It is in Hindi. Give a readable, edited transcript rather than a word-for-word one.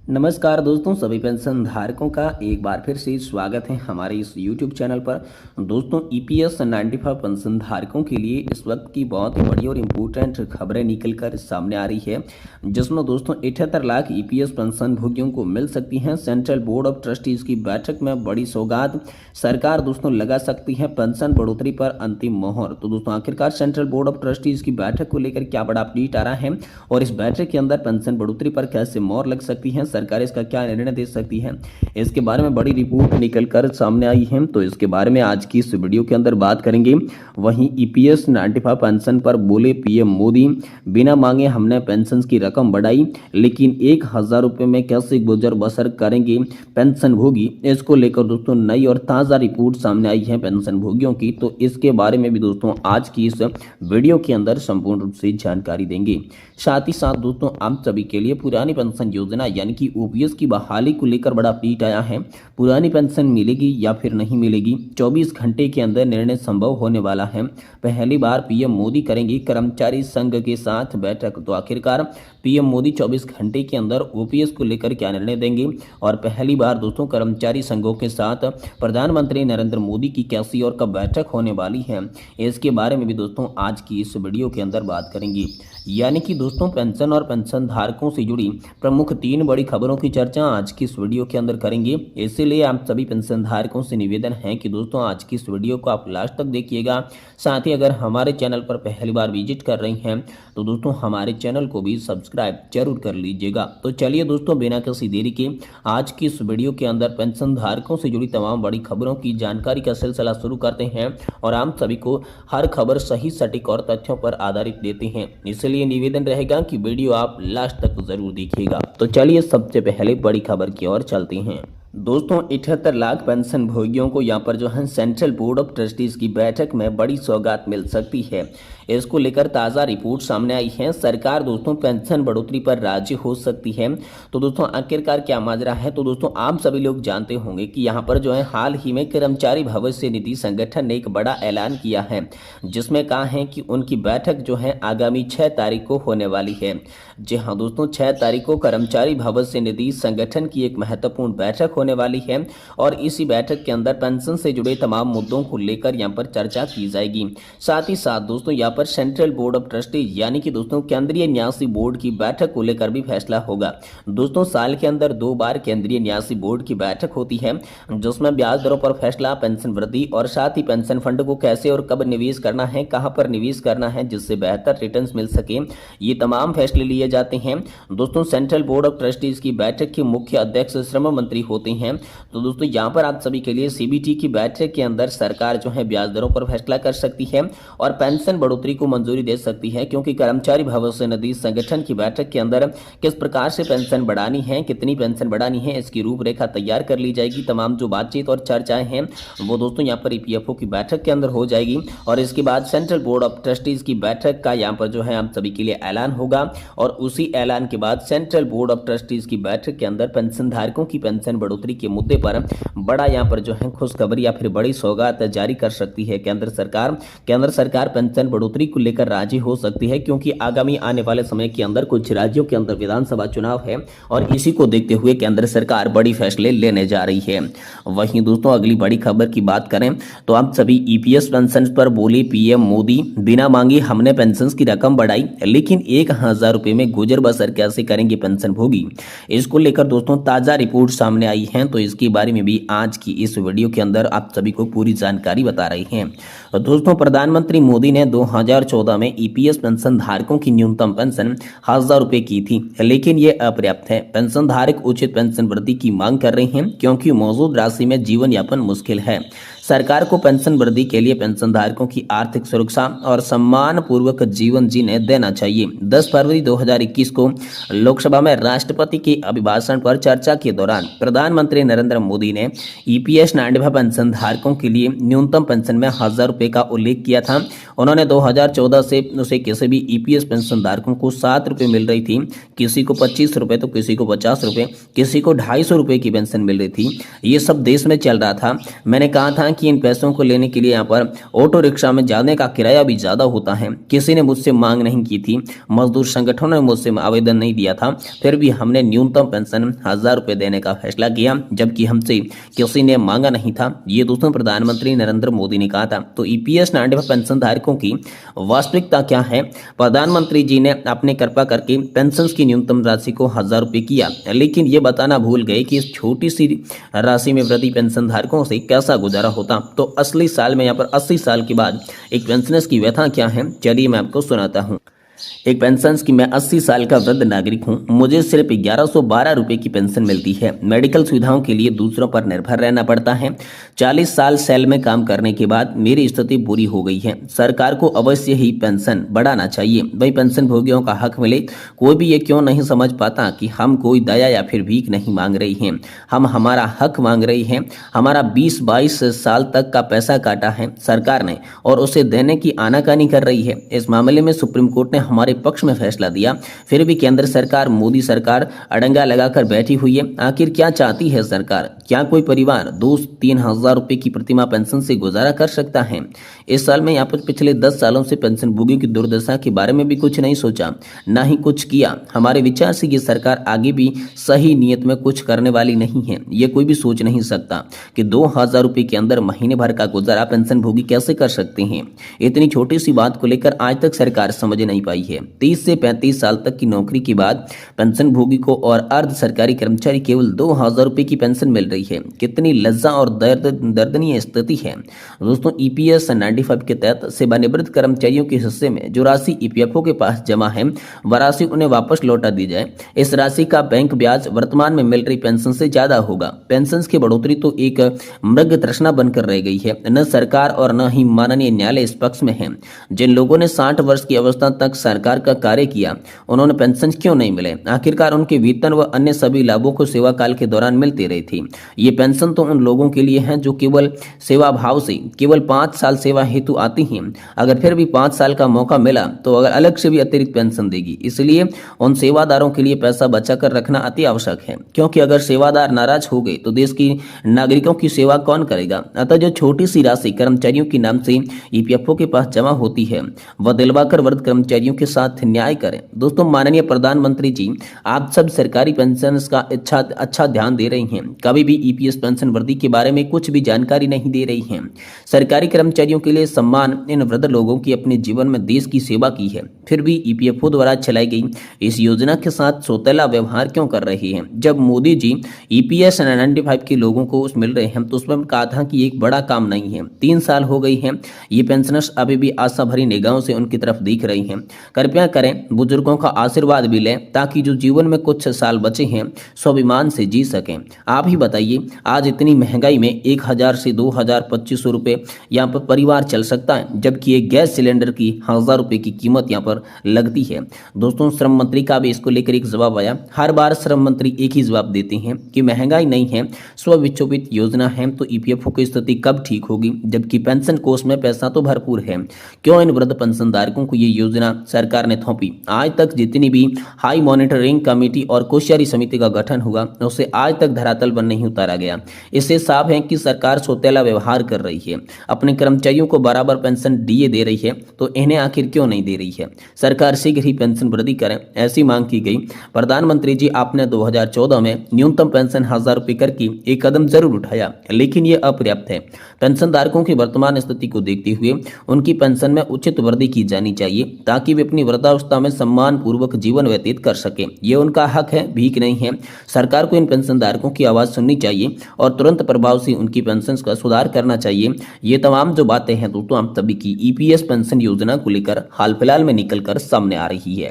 नमस्कार दोस्तों, सभी पेंशन धारकों का एक बार फिर से स्वागत है हमारे इस YouTube चैनल पर। दोस्तों, EPS 95 पेंशन धारकों के लिए इस वक्त की बहुत ही बड़ी और इम्पोर्टेंट खबरें निकल कर सामने आ रही है, जिसमें दोस्तों 78 लाख EPS पेंशन भोगियों को मिल सकती है सेंट्रल बोर्ड ऑफ ट्रस्टीज की बैठक में बड़ी सौगात। सरकार दोस्तों लगा सकती है पेंशन बढ़ोतरी पर अंतिम मोहर। तो दोस्तों आखिरकार सेंट्रल बोर्ड ऑफ ट्रस्टीज की बैठक को लेकर क्या बड़ा अपडेट आ रहा है और इस बैठक के अंदर पेंशन बढ़ोतरी पर कैसे मोहर लग सकती है, सरकार इसका क्या निर्णय दे सकती है, इसके बारे में बड़ी रिपोर्ट निकल कर सामने आई है। तो इसके बारे में आज की इस वीडियो के अंदर बात करेंगे। वहीं EPS 95 पेंशन पर बोले PM मोदी, बिना मांगे हमने पेंशन की रकम बढ़ाई, लेकिन 1000 रुपये में कैसे गुजर बसर करेंगे पेंशन भोगी। इसको लेकर दोस्तों नई और ताज़ा रिपोर्ट सामने आई है पेंशन भोगियों की। तो इसके बारे में भी दोस्तों आज की इस वीडियो के अंदर संपूर्ण रूप से जानकारी देंगे। साथ ही साथ दोस्तों आप सभी के लिए पुरानी पेंशन योजना यानी कि OPS की बहाली को लेकर बड़ा अपडेट आया है। पुरानी पेंशन मिलेगी या फिर नहीं मिलेगी, 24 घंटे के अंदर निर्णय संभव होने वाला है। पहली बार PM मोदी करेंगे कर्मचारी संघ के साथ बैठक। तो आखिरकार PM मोदी 24 घंटे के अंदर OPS को लेकर क्या निर्णय देंगे और पहली बार दोस्तों कर्मचारी संघों के साथ प्रधानमंत्री नरेंद्र मोदी की कैसी और कब बैठक होने वाली है, इसके बारे में भी दोस्तों आज की इस वीडियो के अंदर बात करेंगे। यानी कि दोस्तों पेंशन और पेंशन धारकों से जुड़ी प्रमुख 3 बड़ी खबरों की चर्चा आज की इस वीडियो के अंदर करेंगे। इसीलिए आप सभी पेंशन धारकों से निवेदन है कि दोस्तों आज की इस वीडियो को आप लास्ट तक देखिएगा। साथ ही अगर हमारे चैनल पर पहली बार विजिट कर रही हैं तो दोस्तों हमारे चैनल को भी सब्सक्राइब जरूर कर लीजिएगा। तो चलिए दोस्तों बिना किसी देरी के आज की इस वीडियो के अंदर पेंशन धारकों से जुड़ी तमाम बड़ी खबरों की जानकारी का सिलसिला शुरू करते हैं और आप सभी को हर खबर सही सटीक और तथ्यों पर आधारित देते हैं। इसलिए निवेदन रहेगा कि वीडियो आप लास्ट तक जरूर देखिएगा। तो चलिए सबसे पहले बड़ी खबर की ओर चलते हैं। दोस्तों 78 लाख पेंशन भोगियों को यहाँ पर जो है सेंट्रल बोर्ड ऑफ ट्रस्टीज की बैठक में बड़ी सौगात मिल सकती है। इसको लेकर ताज़ा रिपोर्ट सामने आई है। सरकार दोस्तों पेंशन बढ़ोतरी पर राजी हो सकती है। तो दोस्तों आखिरकार क्या माजरा है, तो दोस्तों आप सभी लोग जानते होंगे कि यहाँ पर जो है हाल ही में कर्मचारी भविष्य निधि संगठन ने एक बड़ा ऐलान किया है, जिसमें कहा है कि उनकी बैठक जो है आगामी 6 तारीख को होने वाली है। जी हाँ दोस्तों, 6 तारीख को कर्मचारी भविष्य निधि संगठन की एक महत्वपूर्ण बैठक होने वाली है और इसी बैठक के अंदर पेंशन से जुड़े तमाम मुद्दों को लेकर यहाँ पर चर्चा की जाएगी। साथ ही साथ दोस्तों यहाँ पर सेंट्रल बोर्ड ऑफ ट्रस्टीज यानी कि दोस्तों केंद्रीय न्यासी बोर्ड की बैठक को लेकर भी फैसला होगा। दोस्तों साल के अंदर 2 बार केंद्रीय न्यासी बोर्ड की बैठक होती है, जिसमें ब्याज दरों पर फैसला, पेंशन वृद्धि और साथ ही पेंशन फंड को कैसे और कब निवेश करना है, कहां पर निवेश करना है जिससे बेहतर रिटर्न्स मिल सके, ये तमाम फैसले लिए जाते हैं। दोस्तों सेंट्रल बोर्ड ऑफ ट्रस्टीज की बैठक के मुख्य अध्यक्ष श्रम मंत्री होते हैं। तो दोस्तों यहाँ पर आप सभी के लिए CBT की बैठक के अंदर सरकार जो है ब्याज दरों पर फैसला कर सकती है और पेंशन बढ़ोतरी को मंजूरी दे सकती है, क्योंकि कर्मचारी भविष्य निधि संगठन की बैठक के अंदर किस प्रकार से पेंशन बढ़ानी है, कितनी पेंशन बढ़ानी है, इसकी रूपरेखा तैयार कर ली जाएगी। तमाम जो बातचीत और चर्चाएं हैं वो दोस्तों यहाँ पर EPFO की बैठक के अंदर हो जाएगी और इसके बाद सेंट्रल बोर्ड ऑफ ट्रस्टीज की बैठक का यहाँ पर जो है आप सभी के लिए ऐलान होगा और उसी ऐलान के बाद सेंट्रल बोर्ड ऑफ ट्रस्टीज की बैठक के अंदर पेंशन धारकों की पेंशन बढ़ोतरी के मुद्दे पर बड़ा यहाँ पर जो है खुशखबरी या फिर बड़ी सौगात जारी कर सकती है केंद्र सरकार पेंशन बढ़ोतरी को लेकर राजी हो सकती है, क्योंकि आगामी आने वाले समय के अंदर कुछ राज्यों के अंदर विधानसभा चुनाव है और इसी को देखते हुए केंद्र सरकार बड़ी फैसले लेने जा रही है। वहीं दोस्तों अगली बड़ी खबर की बात करें तो आप सभी EPS पेंशन पर बोले PM मोदी, बिना मांगे हमने पेंशन की रकम बढ़ाई, लेकिन 1000 रुपये में गुजर बसर कैसे करेंगे पेंशन भोगी। इसको लेकर दोस्तों ताजा रिपोर्ट सामने आई है, तो इसके बारे में भी आज की इस वीडियो के अंदर आप सभी को पूरी जानकारी बता रही हैं। दोस्तों प्रधानमंत्री मोदी ने 2014 में EPS पेंशन धारकों की न्यूनतम पेंशन 1000 रुपये की थी, लेकिन ये अपर्याप्त है। पेंशन धारक उचित पेंशन वृद्धि की मांग कर रहे हैं, क्योंकि मौजूद राशि में जीवन यापन मुश्किल है। सरकार को पेंशन वृद्धि के लिए पेंशन धारकों की आर्थिक सुरक्षा और सम्मान पूर्वक जीवन जीने देना चाहिए। 10 फरवरी 2021 को लोकसभा में राष्ट्रपति के अभिभाषण पर चर्चा के दौरान प्रधानमंत्री नरेंद्र मोदी ने EPS 95 पेंशन धारकों के लिए न्यूनतम पेंशन में 1000 रुपये का उल्लेख किया था। उन्होंने 2014 से उसे किसी भी EPS पेंशन धारकों को 7 रुपये मिल रही थी, किसी को 25 रुपये तो किसी को 50 रुपये, किसी को 250 रुपये की पेंशन मिल रही थी। ये सब देश में चल रहा था। मैंने कहा था कि इन पैसों को लेने के लिए यहाँ पर ऑटो रिक्शा में जाने का किराया भी ज़्यादा होता है। किसी ने मुझसे मांग नहीं की थी, मजदूर संगठनों ने मुझसे आवेदन नहीं दिया था, फिर भी हमने न्यूनतम पेंशन 1000 रुपये देने का फैसला किया, जबकि हमसे किसी ने मांगा नहीं था। ये दोस्तों प्रधानमंत्री नरेंद्र मोदी ने कहा था। तो ईपीएस 95 पेंशन धारकों की वास्तविकता क्या है? प्रधानमंत्री जी ने अपने कृपा करके पेंशन की न्यूनतम राशि को 1000 रुपये किया, लेकिन ये बताना भूल गए कि इस छोटी सी राशि में वृद्धि पेंशन धारकों से कैसा गुजारा होता। तो असली साल में यहाँ पर 80 साल के बाद एक पेंशनर्स की व्यथा क्या है, चलिए मैं आपको सुनाता हूँ। एक पेंशन की मैं 80 साल का वृद्ध नागरिक हूँ। मुझे सिर्फ 1112 रुपये की पेंशन मिलती है। मेडिकल सुविधाओं के लिए दूसरों पर निर्भर रहना पड़ता है। 40 साल सेल में काम करने के बाद मेरी स्थिति बुरी हो गई है। सरकार को अवश्य ही पेंशन बढ़ाना चाहिए, भाई पेंशन भोगियों का हक मिले। कोई भी ये क्यों नहीं समझ पाता कि हम कोई दया या फिर भीख नहीं मांग रही हैं, हम हमारा हक मांग रही हैं। हमारा 20-22 साल तक का पैसा काटा है सरकार ने और उसे देने की आनाकानी कर रही है। इस मामले में सुप्रीम कोर्ट ने हमारे पक्ष में फैसला दिया, फिर भी केंद्र सरकार, मोदी सरकार अड़ंगा लगाकर बैठी हुई है। आखिर क्या चाहती है सरकार? क्या कोई परिवार 2-3 हजार रुपए की प्रतिमाह पेंशन से गुजारा कर सकता है? इस साल में यहाँ पर पिछले 10 सालों से पेंशन भोगियों की दुर्दशा के बारे में भी कुछ नहीं सोचा, ना ही कुछ किया। हमारे विचार से ये सरकार आगे भी सही नियत में कुछ करने वाली नहीं है। ये कोई भी सोच नहीं सकता कि 2000 रुपए के अंदर महीने भर का गुजारा पेंशन भोगी कैसे कर सकते हैं। इतनी छोटी सी बात को लेकर आज तक सरकार समझ नहीं पाई है। 30 से 35 साल तक की नौकरी के बाद पेंशन भोगी को और अर्ध सरकारी कर्मचारी केवल 2000 रुपए की पेंशन मिल रही है। कितनी लज्जा और दर्दनीय स्थिति है दोस्तों। ईपीएस 95 के तहत सेवानिवृत्त कर्मचारियों के हिस्से में जो राशि ईपीएफओ के पास जमा है वह राशि उन्हें वापस लौटा दी जाए। इस राशि का बैंक ब्याज वर्तमान में मिल रही पेंशन से ज्यादा होगा। पेंशन की बढ़ोतरी तो एक मृग तृष्णा बनकर रह गई है। न सरकार और न ही माननीय न्यायालय इस पक्ष में है। जिन लोगों ने 60 वर्ष की अवस्था तक सरकार का कार्य किया, उन्होंने पेंशन क्यों नहीं मिले? आखिरकार उनके वेतन व अन्य सभी लाभों को सेवा काल के दौरान मिलती रही थी। ये पेंशन तो उन लोगों के लिए है जो केवल सेवा भाव से केवल 5 साल सेवा हेतु आती हैं। अगर फिर भी 5 साल का मौका मिला तो अगर अलग से भी अतिरिक्त पेंशन देगी। इसलिए उन सेवादारों के लिए पैसा बचा कर रखना अति आवश्यक है, क्योंकि अगर सेवादार नाराज हो गए तो देश की नागरिकों की सेवा कौन करेगा? अतः जो छोटी सी राशि कर्मचारियों के नाम से ईपीएफओ के पास जमा होती है वह दिलवाकर वृद्ध कर्मचारियों के साथ न्याय करें। दोस्तों माननीय प्रधानमंत्री जी, आप सब सरकारी पेंशन का अच्छा ध्यान दे रही हैं, कभी भी ईपीएस पेंशन वृद्धि के बारे में कुछ भी जानकारी नहीं दे रही हैं। सरकारी कर्मचारियों के लिए सम्मान इन वृद्ध लोगों की अपने जीवन में देश की सेवा की है, फिर भी ईपीएफओ द्वारा चलाई गई इस योजना के साथ सौतेला व्यवहार क्यों कर रही है? जब मोदी जी ईपीएस 95 के लोगों को मिल रहे हैं तो उसमें कहा था कि एक बड़ा काम नहीं है। 3 साल हो गई हैं, ये पेंशनर्स अभी भी आशा भरी निगाहों से उनकी तरफ देख रही हैं। कृपया करें, बुजुर्गों का आशीर्वाद भी लें ताकि जो जीवन में कुछ साल बचे हैं स्वाभिमान से जी सकें। आप ही बताइए, आज इतनी महंगाई में 1000 से 2000 2500 रुपये यहाँ पर परिवार चल सकता है, जबकि एक गैस सिलेंडर की 1000 रुपये की कीमत यहाँ पर लगती है। दोस्तों श्रम मंत्री का भी इसको लेकर एक जवाब आया। हर बार श्रम मंत्री एक ही जवाब देते हैं कि महंगाई नहीं है, स्वविच्छोपित योजना है, तो ईपीएफओ की स्थिति कब ठीक होगी? जबकि पेंशन कोष में पैसा तो भरपूर है। क्यों इन वृद्ध पेंशनधारकों को ये योजना सरकार ने थोपी? आज तक जितनी भी हाई मॉनिटरिंग कमेटी और कोश्यारी समिति का गठन हुआ उसे आज तक धरातल पर नहीं उतारा गया। इससे साफ है कि सरकार सौतेला व्यवहार कर रही है। अपने कर्मचारियों को बराबर पेंशन डीए दे रही है तो इन्हें आखिर क्यों नहीं दे रही है? सरकार शीघ्र ही पेंशन वृद्धि करें, ऐसी मांग की गई। प्रधानमंत्री जी, आपने 2014 में न्यूनतम पेंशन 1000 रुपये करके एक कदम जरूर उठाया, लेकिन यह अपर्याप्त है। पेंशनधारकों की वर्तमान स्थिति को देखते हुए उनकी पेंशन में उचित वृद्धि की जानी चाहिए ताकि वे अपनी वृद्धावस्था में सम्मान पूर्वक जीवन व्यतीत कर सके। ये उनका हक है, भीख नहीं है। सरकार को इन पेंशनधारकों की आवाज सुननी चाहिए और तुरंत प्रभाव से उनकी पेंशन का सुधार करना चाहिए। ये तमाम जो बातें हैं दोस्तों आप सभी की ईपीएस पेंशन योजना को लेकर हाल फिलहाल में निकल कर सामने आ रही है।